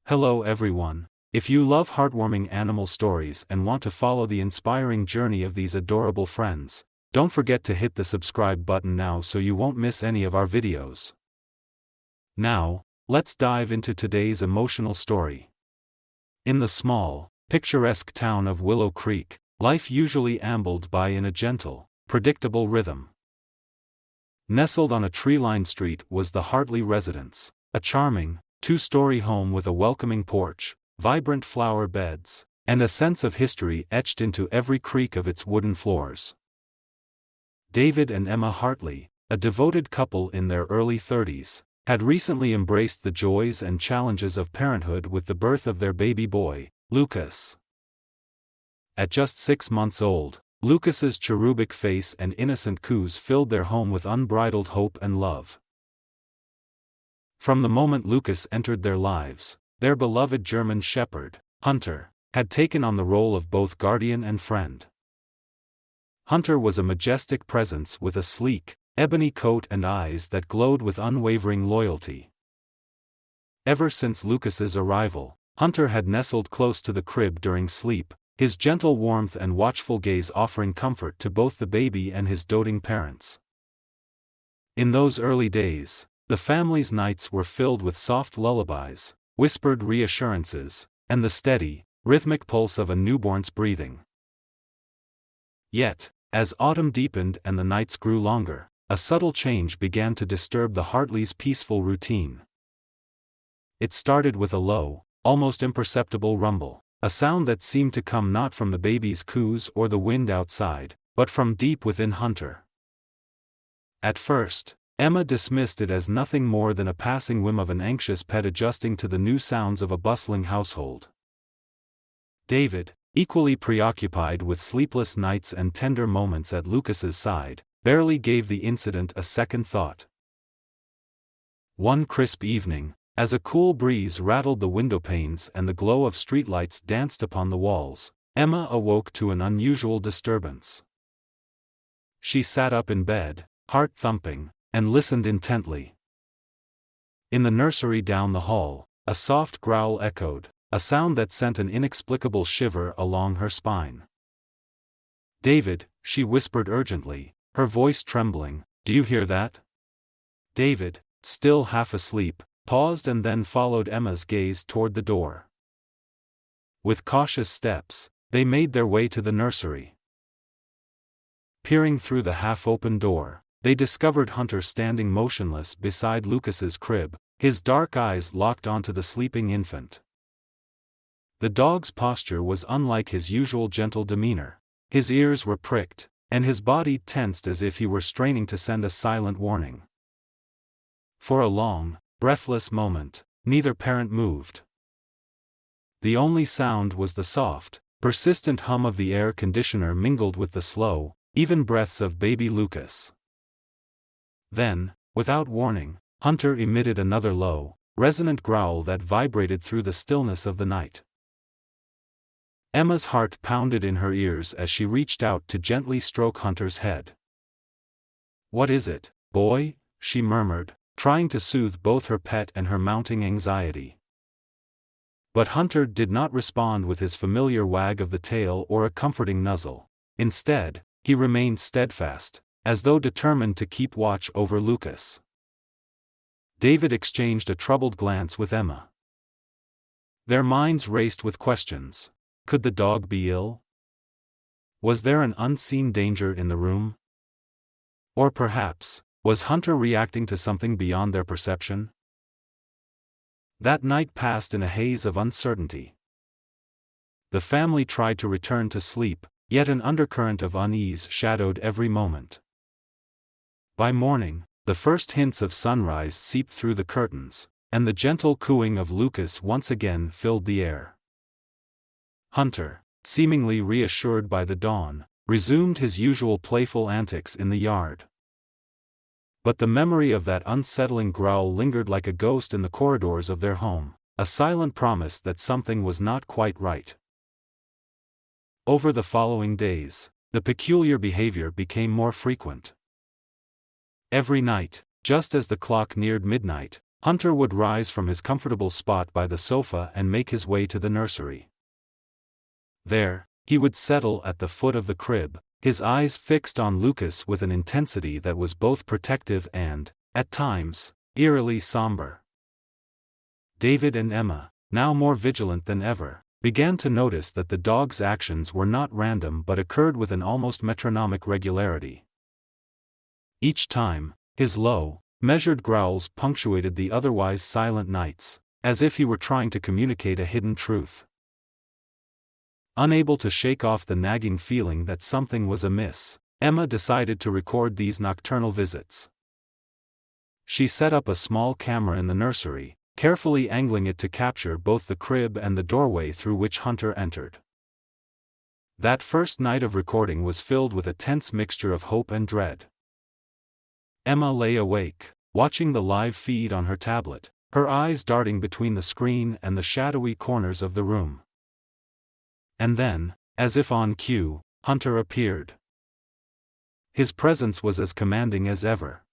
Hello everyone. If you love heartwarming animal stories and want to follow the inspiring journey of these adorable friends, don't forget to hit the subscribe button now so you won't miss any of our videos. Now, let's dive into today's emotional story. In the small, picturesque town of Willow Creek, life usually ambled by in a gentle, predictable rhythm. Nestled on a tree-lined street was the Hartley residence, a charming, two-story home with a welcoming porch, vibrant flower beds, and a sense of history etched into every creak of its wooden floors. David and Emma Hartley, a devoted couple in their early 30s, had recently embraced the joys and challenges of parenthood with the birth of their baby boy, Lucas. At just 6 months old, Lucas's cherubic face and innocent coos filled their home with unbridled hope and love. From the moment Lucas entered their lives, their beloved German shepherd, Hunter, had taken on the role of both guardian and friend. Hunter was a majestic presence with a sleek, ebony coat and eyes that glowed with unwavering loyalty. Ever since Lucas's arrival, Hunter had nestled close to the crib during sleep, his gentle warmth and watchful gaze offering comfort to both the baby and his doting parents. In those early days, the family's nights were filled with soft lullabies, whispered reassurances, and the steady, rhythmic pulse of a newborn's breathing. Yet, as autumn deepened and the nights grew longer, a subtle change began to disturb the Hartleys' peaceful routine. It started with a low, almost imperceptible rumble, a sound that seemed to come not from the baby's coos or the wind outside, but from deep within Hunter. At first, Emma dismissed it as nothing more than a passing whim of an anxious pet adjusting to the new sounds of a bustling household. David, equally preoccupied with sleepless nights and tender moments at Lucas's side, barely gave the incident a second thought. One crisp evening, as a cool breeze rattled the window panes and the glow of streetlights danced upon the walls, Emma awoke to an unusual disturbance. She sat up in bed, heart thumping, and listened intently. In the nursery down the hall, a soft growl echoed, a sound that sent an inexplicable shiver along her spine. "David," she whispered urgently, her voice trembling, "do you hear that?" David, still half asleep, paused and then followed Emma's gaze toward the door. With cautious steps, they made their way to the nursery. Peering through the half-open door, they discovered Hunter standing motionless beside Lucas's crib, his dark eyes locked onto the sleeping infant. The dog's posture was unlike his usual gentle demeanor. His ears were pricked, and his body tensed as if he were straining to send a silent warning. For a long, breathless moment, neither parent moved. The only sound was the soft, persistent hum of the air conditioner mingled with the slow, even breaths of baby Lucas. Then, without warning, Hunter emitted another low, resonant growl that vibrated through the stillness of the night. Emma's heart pounded in her ears as she reached out to gently stroke Hunter's head. "What is it, boy?" she murmured, trying to soothe both her pet and her mounting anxiety. But Hunter did not respond with his familiar wag of the tail or a comforting nuzzle. Instead, he remained steadfast, as though determined to keep watch over Lucas. David exchanged a troubled glance with Emma. Their minds raced with questions. Could the dog be ill? Was there an unseen danger in the room? Or perhaps, was Hunter reacting to something beyond their perception? That night passed in a haze of uncertainty. The family tried to return to sleep, yet an undercurrent of unease shadowed every moment. By morning, the first hints of sunrise seeped through the curtains, and the gentle cooing of Lucas once again filled the air. Hunter, seemingly reassured by the dawn, resumed his usual playful antics in the yard. But the memory of that unsettling growl lingered like a ghost in the corridors of their home, a silent promise that something was not quite right. Over the following days, the peculiar behavior became more frequent. Every night, just as the clock neared midnight, Hunter would rise from his comfortable spot by the sofa and make his way to the nursery. There, he would settle at the foot of the crib, his eyes fixed on Lucas with an intensity that was both protective and, at times, eerily somber. David and Emma, now more vigilant than ever, began to notice that the dog's actions were not random but occurred with an almost metronomic regularity. Each time, his low, measured growls punctuated the otherwise silent nights, as if he were trying to communicate a hidden truth. Unable to shake off the nagging feeling that something was amiss, Emma decided to record these nocturnal visits. She set up a small camera in the nursery, carefully angling it to capture both the crib and the doorway through which Hunter entered. That first night of recording was filled with a tense mixture of hope and dread. Emma lay awake, watching the live feed on her tablet, her eyes darting between the screen and the shadowy corners of the room. And then, as if on cue, Hunter appeared. His presence was as commanding as ever.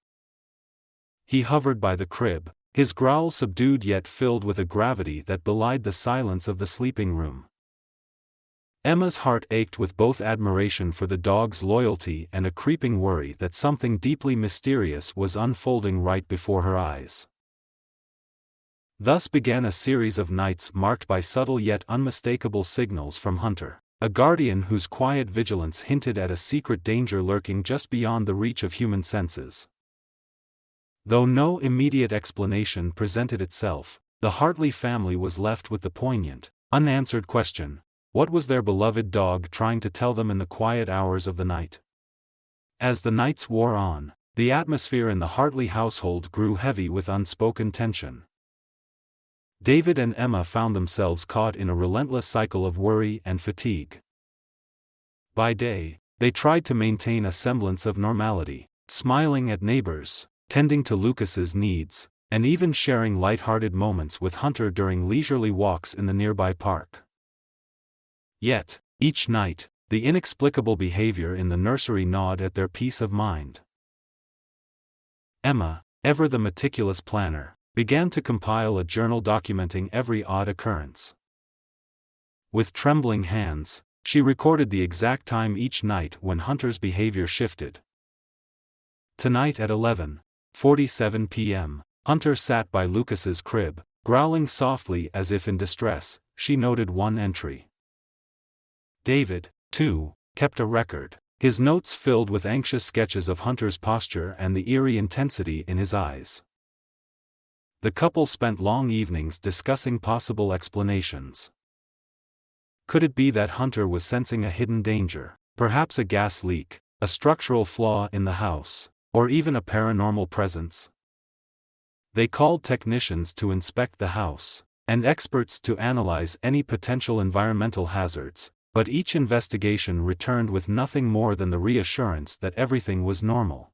He hovered by the crib, his growl subdued yet filled with a gravity that belied the silence of the sleeping room. Emma's heart ached with both admiration for the dog's loyalty and a creeping worry that something deeply mysterious was unfolding right before her eyes. Thus began a series of nights marked by subtle yet unmistakable signals from Hunter, a guardian whose quiet vigilance hinted at a secret danger lurking just beyond the reach of human senses. Though no immediate explanation presented itself, the Hartley family was left with the poignant, unanswered question: what was their beloved dog trying to tell them in the quiet hours of the night? As the nights wore on, the atmosphere in the Hartley household grew heavy with unspoken tension. David and Emma found themselves caught in a relentless cycle of worry and fatigue. By day, they tried to maintain a semblance of normality, smiling at neighbors, tending to Lucas's needs, and even sharing light-hearted moments with Hunter during leisurely walks in the nearby park. Yet, each night, the inexplicable behavior in the nursery gnawed at their peace of mind. Emma, ever the meticulous planner, began to compile a journal documenting every odd occurrence. With trembling hands, she recorded the exact time each night when Hunter's behavior shifted. Tonight at 11:47 p.m., Hunter sat by Lucas's crib, growling softly as if in distress. She noted one entry. David, too, kept a record, his notes filled with anxious sketches of Hunter's posture and the eerie intensity in his eyes. The couple spent long evenings discussing possible explanations. Could it be that Hunter was sensing a hidden danger, perhaps a gas leak, a structural flaw in the house, or even a paranormal presence? They called technicians to inspect the house, and experts to analyze any potential environmental hazards, but each investigation returned with nothing more than the reassurance that everything was normal.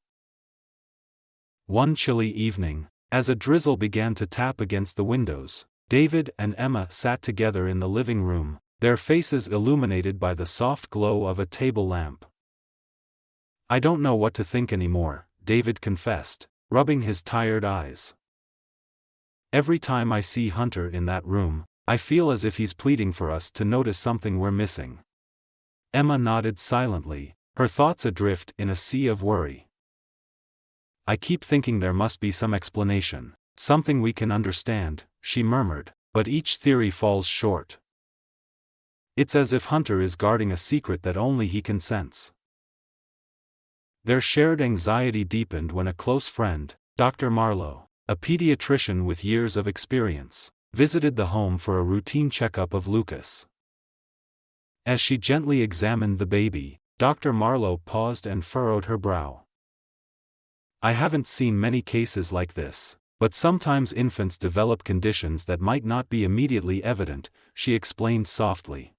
One chilly evening, as a drizzle began to tap against the windows, David and Emma sat together in the living room, their faces illuminated by the soft glow of a table lamp. "I don't know what to think anymore," David confessed, rubbing his tired eyes. "Every time I see Hunter in that room, I feel as if he's pleading for us to notice something we're missing." Emma nodded silently, her thoughts adrift in a sea of worry. "I keep thinking there must be some explanation, something we can understand," she murmured, "but each theory falls short. It's as if Hunter is guarding a secret that only he can sense." Their shared anxiety deepened when a close friend, Dr. Marlowe, a pediatrician with years of experience, visited the home for a routine checkup of Lucas. As she gently examined the baby, Dr. Marlowe paused and furrowed her brow. "I haven't seen many cases like this, but sometimes infants develop conditions that might not be immediately evident," she explained softly.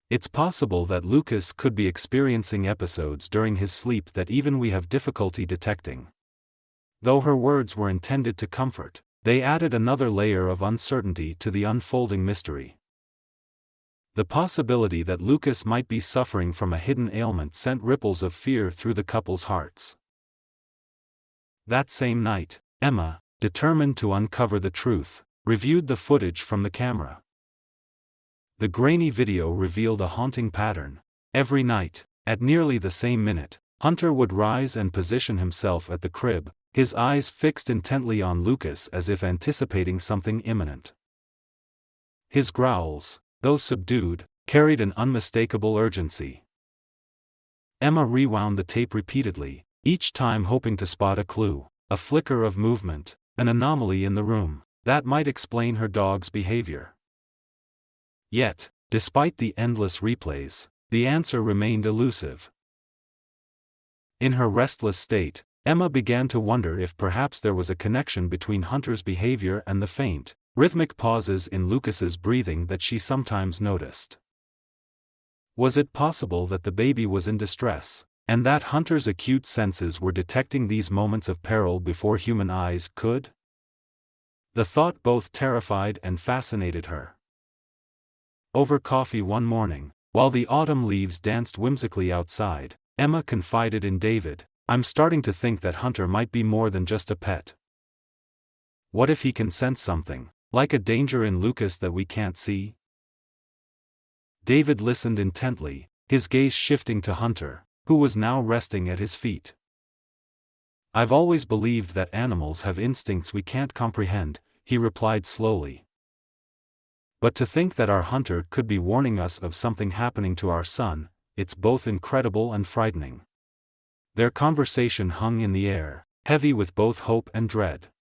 "It's possible that Lucas could be experiencing episodes during his sleep that even we have difficulty detecting." Though her words were intended to comfort, they added another layer of uncertainty to the unfolding mystery. The possibility that Lucas might be suffering from a hidden ailment sent ripples of fear through the couple's hearts. That same night, Emma, determined to uncover the truth, reviewed the footage from the camera. The grainy video revealed a haunting pattern. Every night, at nearly the same minute, Hunter would rise and position himself at the crib, his eyes fixed intently on Lucas as if anticipating something imminent. His growls, though subdued, carried an unmistakable urgency. Emma rewound the tape repeatedly, each time hoping to spot a clue, a flicker of movement, an anomaly in the room, that might explain her dog's behavior. Yet, despite the endless replays, the answer remained elusive. In her restless state, Emma began to wonder if perhaps there was a connection between Hunter's behavior and the faint, rhythmic pauses in Lucas's breathing that she sometimes noticed. Was it possible that the baby was in distress, and that Hunter's acute senses were detecting these moments of peril before human eyes could? The thought both terrified and fascinated her. Over coffee one morning, while the autumn leaves danced whimsically outside, Emma confided in David, "I'm starting to think that Hunter might be more than just a pet. What if he can sense something, like a danger in Lucas that we can't see?" David listened intently, his gaze shifting to Hunter, who was now resting at his feet. "I've always believed that animals have instincts we can't comprehend," he replied slowly. "But to think that our Hunter could be warning us of something happening to our son, it's both incredible and frightening." Their conversation hung in the air, heavy with both hope and dread.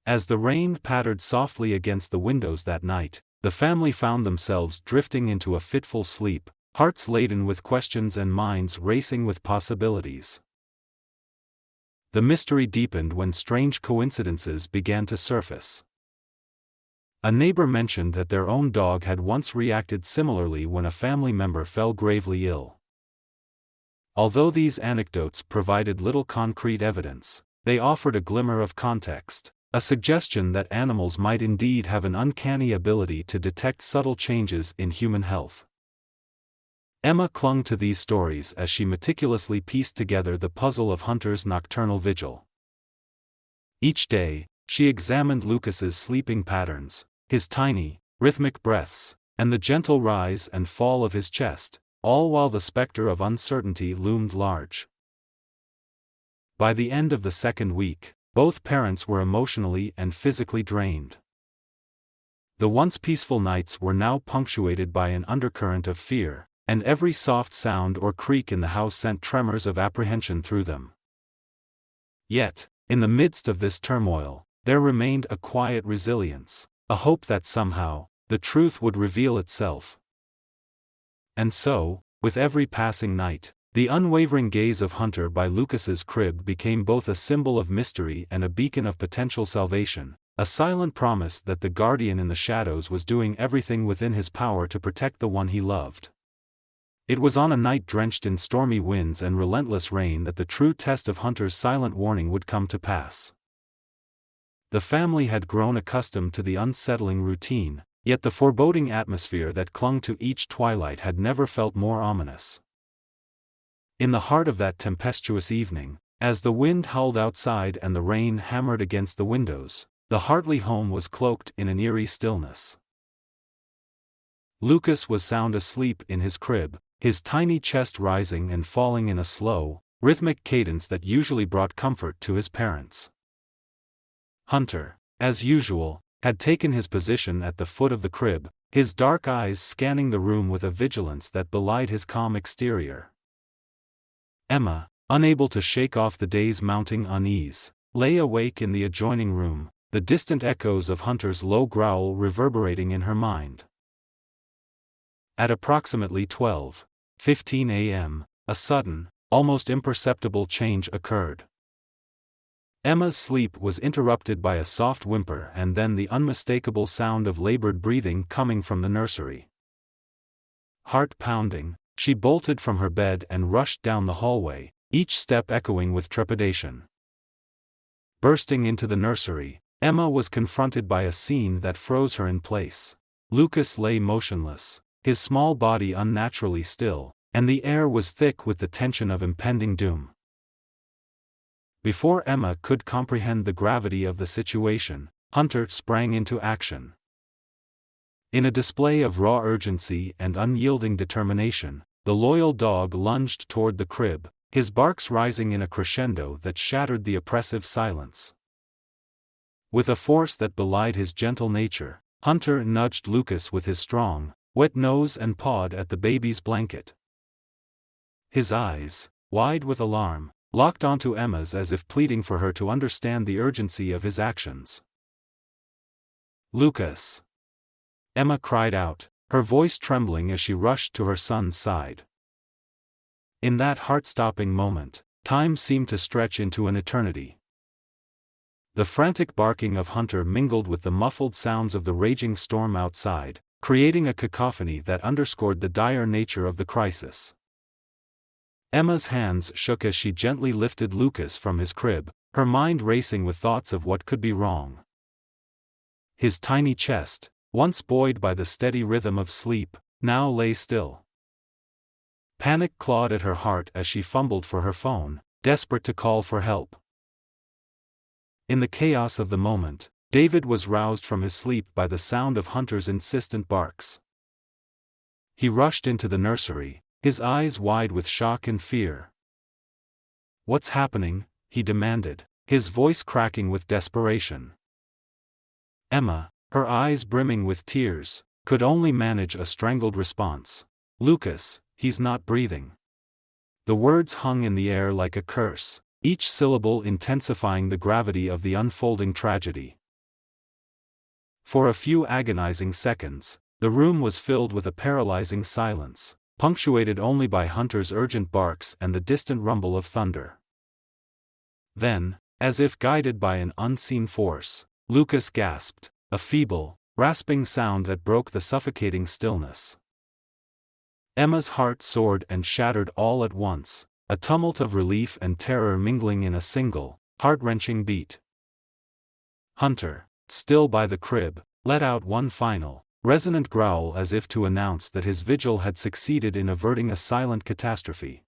As the rain pattered softly against the windows that night, the family found themselves drifting into a fitful sleep, hearts laden with questions and minds racing with possibilities. The mystery deepened when strange coincidences began to surface. A neighbor mentioned that their own dog had once reacted similarly when a family member fell gravely ill. Although these anecdotes provided little concrete evidence, they offered a glimmer of context, a suggestion that animals might indeed have an uncanny ability to detect subtle changes in human health. Emma clung to these stories as she meticulously pieced together the puzzle of Hunter's nocturnal vigil. Each day, she examined Lucas's sleeping patterns, his tiny, rhythmic breaths, and the gentle rise and fall of his chest, all while the specter of uncertainty loomed large. By the end of the second week, both parents were emotionally and physically drained. The once peaceful nights were now punctuated by an undercurrent of fear, and every soft sound or creak in the house sent tremors of apprehension through them. Yet, in the midst of this turmoil, there remained a quiet resilience, a hope that somehow, the truth would reveal itself. And so, with every passing night, the unwavering gaze of Hunter by Lucas's crib became both a symbol of mystery and a beacon of potential salvation, a silent promise that the guardian in the shadows was doing everything within his power to protect the one he loved. It was on a night drenched in stormy winds and relentless rain that the true test of Hunter's silent warning would come to pass. The family had grown accustomed to the unsettling routine, yet the foreboding atmosphere that clung to each twilight had never felt more ominous. In the heart of that tempestuous evening, as the wind howled outside and the rain hammered against the windows, the Hartley home was cloaked in an eerie stillness. Lucas was sound asleep in his crib, his tiny chest rising and falling in a slow, rhythmic cadence that usually brought comfort to his parents. Hunter, as usual, had taken his position at the foot of the crib, his dark eyes scanning the room with a vigilance that belied his calm exterior. Emma, unable to shake off the day's mounting unease, lay awake in the adjoining room, the distant echoes of Hunter's low growl reverberating in her mind. At approximately 12:15 a.m., a sudden, almost imperceptible change occurred. Emma's sleep was interrupted by a soft whimper and then the unmistakable sound of labored breathing coming from the nursery. Heart pounding, she bolted from her bed and rushed down the hallway, each step echoing with trepidation. Bursting into the nursery, Emma was confronted by a scene that froze her in place. Lucas lay motionless, his small body unnaturally still, and the air was thick with the tension of impending doom. Before Emma could comprehend the gravity of the situation, Hunter sprang into action. In a display of raw urgency and unyielding determination, the loyal dog lunged toward the crib, his barks rising in a crescendo that shattered the oppressive silence. With a force that belied his gentle nature, Hunter nudged Lucas with his strong, wet nose and pawed at the baby's blanket. His eyes, wide with alarm, locked onto Emma's as if pleading for her to understand the urgency of his actions. "Lucas!" Emma cried out, her voice trembling as she rushed to her son's side. In that heart-stopping moment, time seemed to stretch into an eternity. The frantic barking of Hunter mingled with the muffled sounds of the raging storm outside, creating a cacophony that underscored the dire nature of the crisis. Emma's hands shook as she gently lifted Lucas from his crib, her mind racing with thoughts of what could be wrong. His tiny chest, once buoyed by the steady rhythm of sleep, now lay still. Panic clawed at her heart as she fumbled for her phone, desperate to call for help. In the chaos of the moment, David was roused from his sleep by the sound of Hunter's insistent barks. He rushed into the nursery, his eyes wide with shock and fear. "What's happening?" he demanded, his voice cracking with desperation. Emma, her eyes brimming with tears, could only manage a strangled response. "Lucas, he's not breathing." The words hung in the air like a curse, each syllable intensifying the gravity of the unfolding tragedy. For a few agonizing seconds, the room was filled with a paralyzing silence, punctuated only by Hunter's urgent barks and the distant rumble of thunder. Then, as if guided by an unseen force, Lucas gasped, a feeble, rasping sound that broke the suffocating stillness. Emma's heart soared and shattered all at once, a tumult of relief and terror mingling in a single, heart-wrenching beat. Hunter, still by the crib, let out one final, resonant growl as if to announce that his vigil had succeeded in averting a silent catastrophe.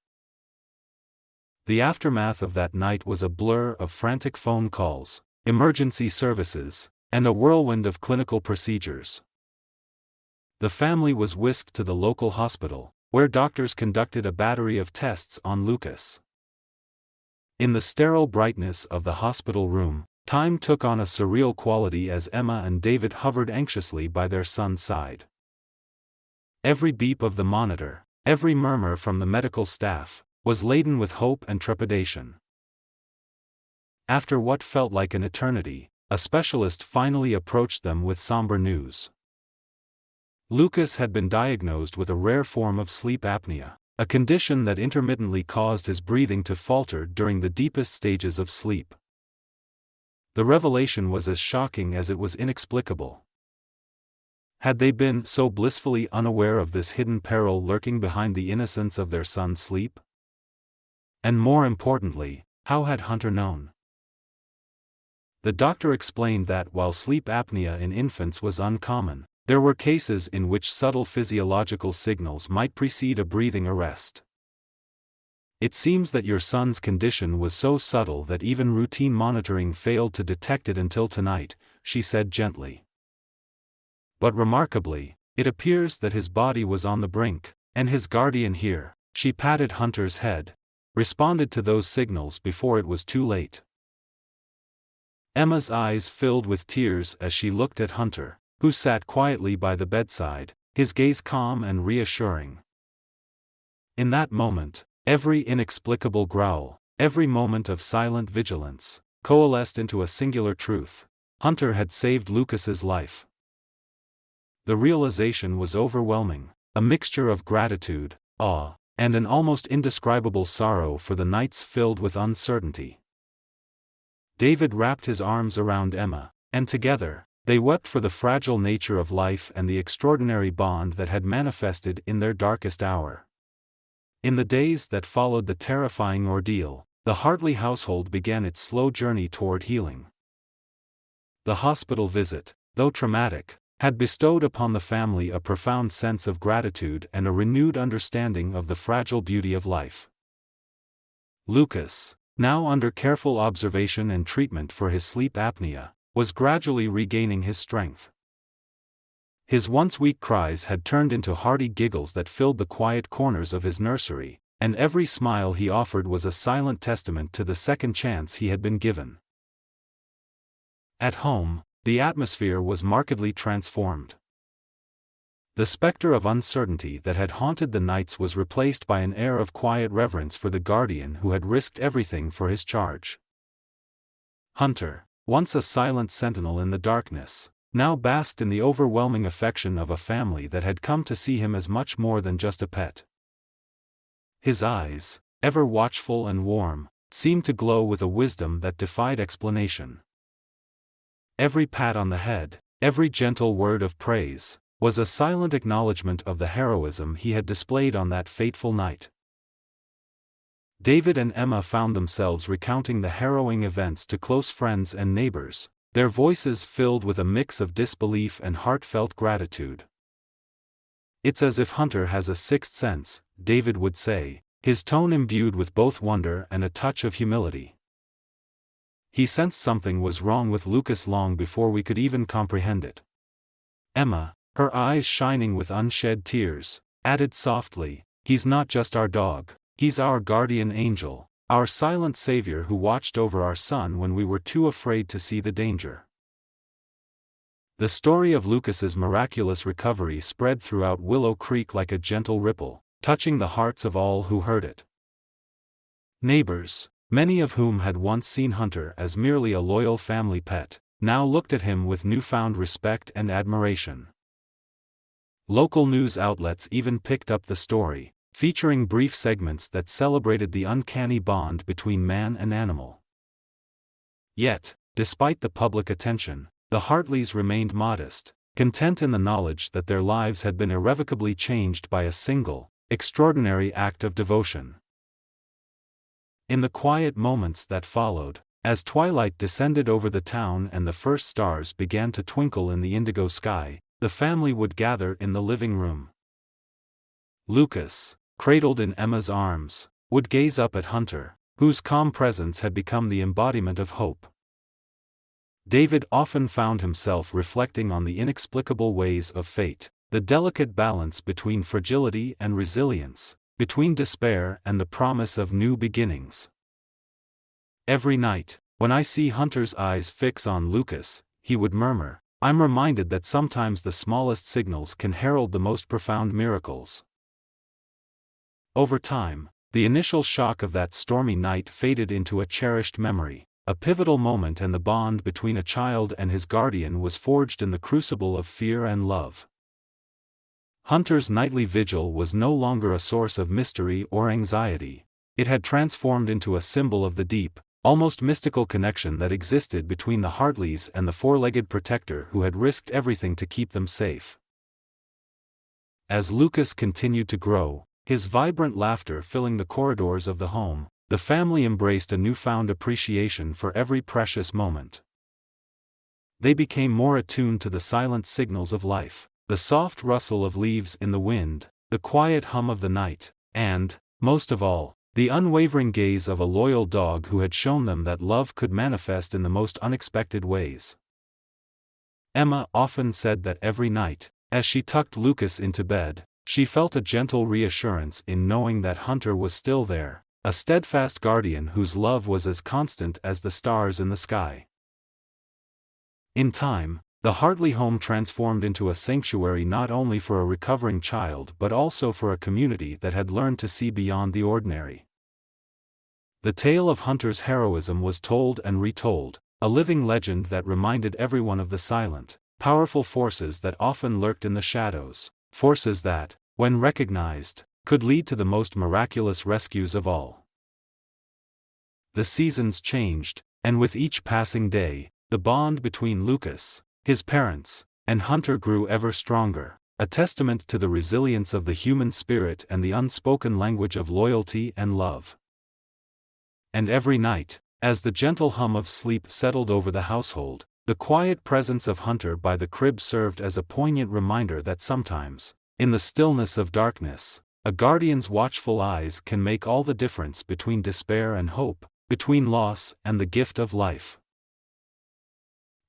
The aftermath of that night was a blur of frantic phone calls, emergency services, and a whirlwind of clinical procedures. The family was whisked to the local hospital, where doctors conducted a battery of tests on Lucas. In the sterile brightness of the hospital room, time took on a surreal quality as Emma and David hovered anxiously by their son's side. Every beep of the monitor, every murmur from the medical staff, was laden with hope and trepidation. After what felt like an eternity, a specialist finally approached them with somber news. Lucas had been diagnosed with a rare form of sleep apnea, a condition that intermittently caused his breathing to falter during the deepest stages of sleep. The revelation was as shocking as it was inexplicable. Had they been so blissfully unaware of this hidden peril lurking behind the innocence of their son's sleep? And more importantly, how had Hunter known? The doctor explained that while sleep apnea in infants was uncommon, there were cases in which subtle physiological signals might precede a breathing arrest. "It seems that your son's condition was so subtle that even routine monitoring failed to detect it until tonight," she said gently. "But remarkably, it appears that his body was on the brink, and his guardian here," she patted Hunter's head, "responded to those signals before it was too late." Emma's eyes filled with tears as she looked at Hunter, who sat quietly by the bedside, his gaze calm and reassuring. In that moment, every inexplicable growl, every moment of silent vigilance, coalesced into a singular truth: Hunter had saved Lucas's life. The realization was overwhelming, a mixture of gratitude, awe, and an almost indescribable sorrow for the nights filled with uncertainty. David wrapped his arms around Emma, and together, they wept for the fragile nature of life and the extraordinary bond that had manifested in their darkest hour. In the days that followed the terrifying ordeal, the Hartley household began its slow journey toward healing. The hospital visit, though traumatic, had bestowed upon the family a profound sense of gratitude and a renewed understanding of the fragile beauty of life. Lucas, now under careful observation and treatment for his sleep apnea, was gradually regaining his strength. His once weak cries had turned into hearty giggles that filled the quiet corners of his nursery, and every smile he offered was a silent testament to the second chance he had been given. At home, the atmosphere was markedly transformed. The specter of uncertainty that had haunted the nights was replaced by an air of quiet reverence for the guardian who had risked everything for his charge. Hunter, once a silent sentinel in the darkness, now basked in the overwhelming affection of a family that had come to see him as much more than just a pet. His eyes, ever watchful and warm, seemed to glow with a wisdom that defied explanation. Every pat on the head, every gentle word of praise, was a silent acknowledgement of the heroism he had displayed on that fateful night. David and Emma found themselves recounting the harrowing events to close friends and neighbors, their voices filled with a mix of disbelief and heartfelt gratitude. "It's as if Hunter has a sixth sense," David would say, his tone imbued with both wonder and a touch of humility. "He sensed something was wrong with Lucas long before we could even comprehend it." Emma, her eyes shining with unshed tears, added softly, "He's not just our dog, he's our guardian angel, our silent savior who watched over our son when we were too afraid to see the danger." The story of Lucas's miraculous recovery spread throughout Willow Creek like a gentle ripple, touching the hearts of all who heard it. Neighbors, many of whom had once seen Hunter as merely a loyal family pet, now looked at him with newfound respect and admiration. Local news outlets even picked up the story, featuring brief segments that celebrated the uncanny bond between man and animal. Yet, despite the public attention, the Hartleys remained modest, content in the knowledge that their lives had been irrevocably changed by a single, extraordinary act of devotion. In the quiet moments that followed, as twilight descended over the town and the first stars began to twinkle in the indigo sky, the family would gather in the living room. Lucas, cradled in Emma's arms, would gaze up at Hunter, whose calm presence had become the embodiment of hope. David often found himself reflecting on the inexplicable ways of fate, the delicate balance between fragility and resilience, between despair and the promise of new beginnings. "Every night, when I see Hunter's eyes fix on Lucas," he would murmur, "I'm reminded that sometimes the smallest signals can herald the most profound miracles." Over time, the initial shock of that stormy night faded into a cherished memory, a pivotal moment, and the bond between a child and his guardian was forged in the crucible of fear and love. Hunter's nightly vigil was no longer a source of mystery or anxiety. It had transformed into a symbol of the deep, almost mystical connection that existed between the Hartleys and the four-legged protector who had risked everything to keep them safe. As Lucas continued to grow, his vibrant laughter filling the corridors of the home, the family embraced a newfound appreciation for every precious moment. They became more attuned to the silent signals of life, the soft rustle of leaves in the wind, the quiet hum of the night, and, most of all, the unwavering gaze of a loyal dog who had shown them that love could manifest in the most unexpected ways. Emma often said that every night, as she tucked Lucas into bed, she felt a gentle reassurance in knowing that Hunter was still there, a steadfast guardian whose love was as constant as the stars in the sky. In time, the Hartley home transformed into a sanctuary not only for a recovering child but also for a community that had learned to see beyond the ordinary. The tale of Hunter's heroism was told and retold, a living legend that reminded everyone of the silent, powerful forces that often lurked in the shadows, forces that, when recognized, could lead to the most miraculous rescues of all. The seasons changed, and with each passing day, the bond between Lucas, his parents, and Hunter grew ever stronger, a testament to the resilience of the human spirit and the unspoken language of loyalty and love. And every night, as the gentle hum of sleep settled over the household, the quiet presence of Hunter by the crib served as a poignant reminder that sometimes, in the stillness of darkness, a guardian's watchful eyes can make all the difference between despair and hope, between loss and the gift of life.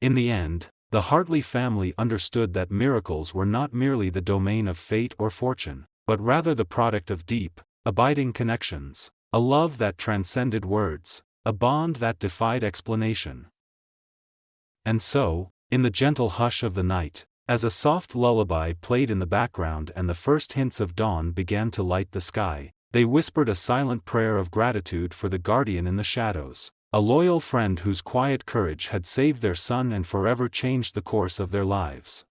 In the end, the Hartley family understood that miracles were not merely the domain of fate or fortune, but rather the product of deep, abiding connections, a love that transcended words, a bond that defied explanation. And so, in the gentle hush of the night, as a soft lullaby played in the background and the first hints of dawn began to light the sky, they whispered a silent prayer of gratitude for the guardian in the shadows, a loyal friend whose quiet courage had saved their son and forever changed the course of their lives.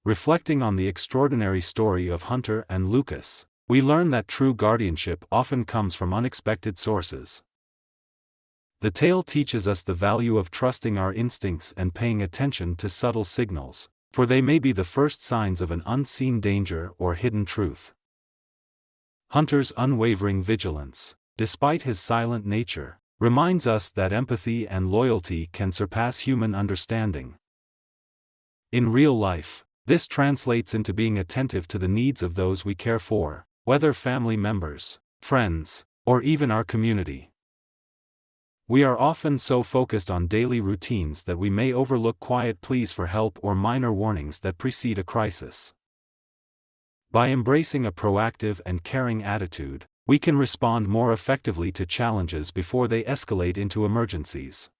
Reflecting on the extraordinary story of Hunter and Lucas, we learn that true guardianship often comes from unexpected sources. The tale teaches us the value of trusting our instincts and paying attention to subtle signals, for they may be the first signs of an unseen danger or hidden truth. Hunter's unwavering vigilance, despite his silent nature, reminds us that empathy and loyalty can surpass human understanding. In real life, this translates into being attentive to the needs of those we care for, whether family members, friends, or even our community. We are often so focused on daily routines that we may overlook quiet pleas for help or minor warnings that precede a crisis. By embracing a proactive and caring attitude, we can respond more effectively to challenges before they escalate into emergencies.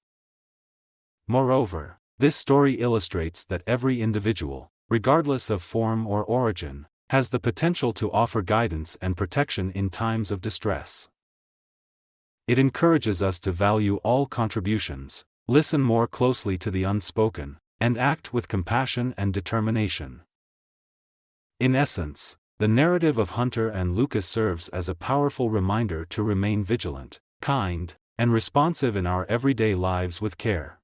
Moreover, this story illustrates that every individual, regardless of form or origin, has the potential to offer guidance and protection in times of distress. It encourages us to value all contributions, listen more closely to the unspoken, and act with compassion and determination. In essence, the narrative of Hunter and Lucas serves as a powerful reminder to remain vigilant, kind, and responsive in our everyday lives with care.